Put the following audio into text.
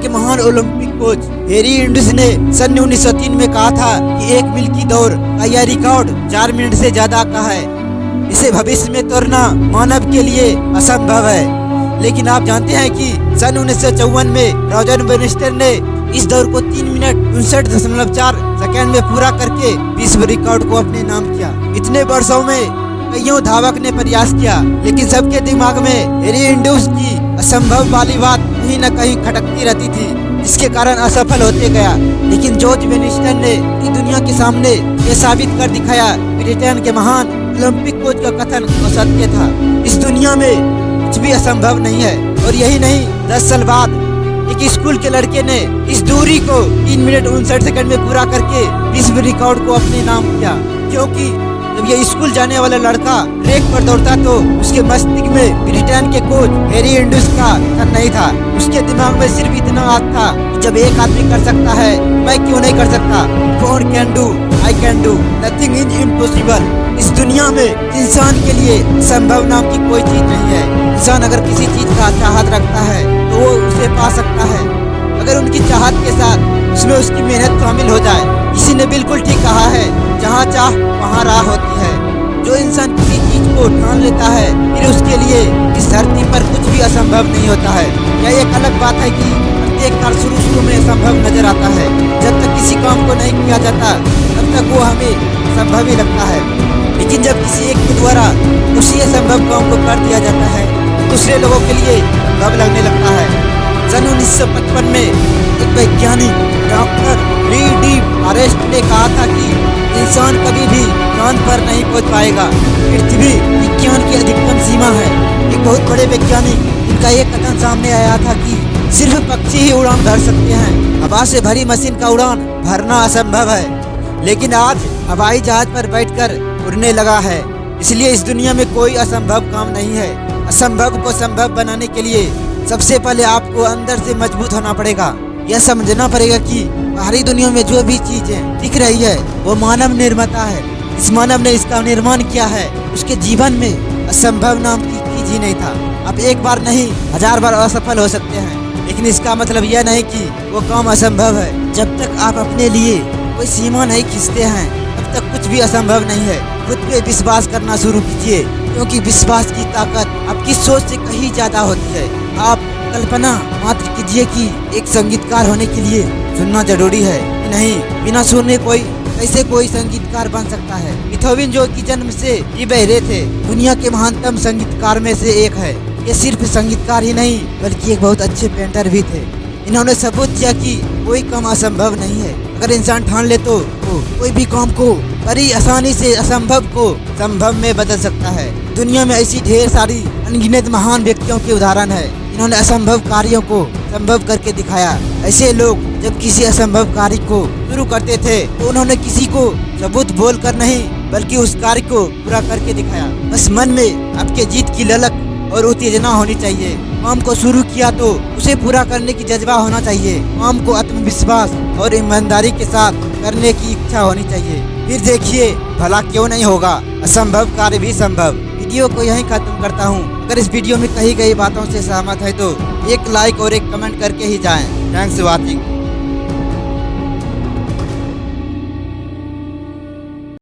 के महान Olympic coach हेरी इंडस ने सन 1903 में कहा था कि 1 मील की दौड़ का यह रिकॉर्ड 4 मिनट से ज्यादा का है। इसे भविष्य में तोड़ना मानव के लिए असंभव है। लेकिन आप जानते हैं कि सन 1954 में रॉजर बेनिस्टर ने इस दौड़ को 3 मिनट 59.4 सेकंड में पूरा करके विश्व रिकॉर्ड को अपने नाम किया। इतने वर्षों में कईयों धावक ने प्रयास किया, लेकिन सबके दिमाग में हेरी इंडस की असंभव वाली बात कहीं न कहीं खटकती रहती थी, जिसके कारण असफल होते गया। लेकिन जॉर्ज बेनिस्टर ने पूरी दुनिया के सामने ये साबित कर दिखाया, ब्रिटेन के महान ओलंपिक कोच का कथन असत्य था। इस दुनिया में कुछ भी असंभव नहीं है। और यही नहीं, 10 साल बाद एक स्कूल के लड़के ने इस दूरी को 3 मिनट 59 सेकंड में पूरा करके विश्व रिकॉर्ड को अपने नाम किया। क्योंकि जब ये स्कूल जाने वाला लड़का ट्रैक पर दौड़ता तो उसके मस्तिष्क में ब्रिटेन के कोच हेरी इंडस का कथन नहीं था। उसके दिमाग में सिर्फ इतना बात था कि जब एक आदमी कर सकता है, मैं क्यों नहीं कर सकता। God can do, I can do, nothing is impossible। इस दुनिया में इंसान के लिए संभव नाम की कोई चीज नहीं है। इंसान अगर किसी चीज का चाहत रखता है तो वो उसे पा सकता है, अगर उनकी चाहत के साथ उसमें उसकी मेहनत शामिल हो जाए। किसी ने बिल्कुल ठीक कहा है, जहाँ चाह वहाँ राह होती है। जो इंसान किसी चीज को ठान लेता है, फिर उसके लिए इस धरती पर कुछ भी असंभव नहीं होता है। यह एक अलग बात है कि प्रत्येक कार्य शुरू में संभव नजर आता है। जब तक किसी काम को नहीं किया जाता तब तक वो हमें संभव ही लगता है। लेकिन जब किसी एक के द्वारा उसी असंभव काम को कर दिया जाता है, दूसरे लोगों के लिए संभव लगने लगता है। सन 1955 में एक वैज्ञानिक डॉक्टर डी फॉरेस्ट ने कहा था कि इंसान कभी भी चांद पर नहीं पहुंच पाएगा। पृथ्वी विज्ञान की अधिकतम सीमा है। एक बहुत बड़े वैज्ञानिक, इनका ये कथन सामने आया था कि सिर्फ पक्षी ही उड़ान भर सकते हैं, हवा से भरी मशीन का उड़ान भरना असंभव है। लेकिन आज हवाई जहाज पर बैठकर उड़ने लगा है। इसलिए इस दुनिया में कोई असंभव काम नहीं है। असंभव को संभव बनाने के लिए सबसे पहले आपको अंदर से मजबूत होना पड़ेगा। यह समझना पड़ेगा कि बाहरी दुनिया में जो भी चीजें दिख रही है वो मानव निर्मिता है। इस मानव ने इसका निर्माण किया है। उसके जीवन में असंभव नाम की चीज ही नहीं था। आप एक बार नहीं 1000 बार असफल हो सकते हैं, लेकिन इसका मतलब यह नहीं कि वो काम असंभव है। जब तक आप अपने लिए कोई सीमा नहीं खींचते हैं तब तक कुछ भी असंभव नहीं है। खुद पे विश्वास करना शुरू कीजिए, क्योंकि विश्वास की ताकत आपकी सोच से कहीं ज्यादा होती है। आप कल्पना मात्र कीजिए कि एक संगीतकार होने के लिए सुनना जरूरी है कि नहीं, बिना सुने कोई कैसे कोई संगीतकार बन सकता है। बीथोवन जो कि जन्म से ही बहरे थे, दुनिया के महानतम संगीतकार में से एक है। ये सिर्फ संगीतकार ही नहीं बल्कि एक बहुत अच्छे पेंटर भी थे। इन्होंने सबूत किया कि कोई काम असंभव नहीं है। अगर इंसान ठान ले तो कोई भी काम को बड़ी आसानी से असंभव को संभव में बदल सकता है। दुनिया में ऐसी ढेर सारी अनगिनत महान व्यक्तियों के उदाहरण है, इन्होंने असंभव कार्यों को संभव करके दिखाया। ऐसे लोग जब किसी असंभव कार्य को शुरू करते थे तो उन्होंने किसी को सबूत बोलकर नहीं बल्कि उस कार्य को पूरा करके दिखाया। बस मन में आपके जीत की ललक और उत्तेजना होनी चाहिए। काम को शुरू किया तो उसे पूरा करने की जज्बा होना चाहिए। काम को आत्मविश्वास और ईमानदारी के साथ करने की इच्छा होनी चाहिए। फिर देखिए भला क्यों नहीं होगा, असंभव कार्य भी संभव। वीडियो को यहीं खत्म करता हूँ। अगर इस वीडियो में कही गई बातों से सहमत है तो एक लाइक और एक कमेंट करके ही जाएं। Thanks for watching.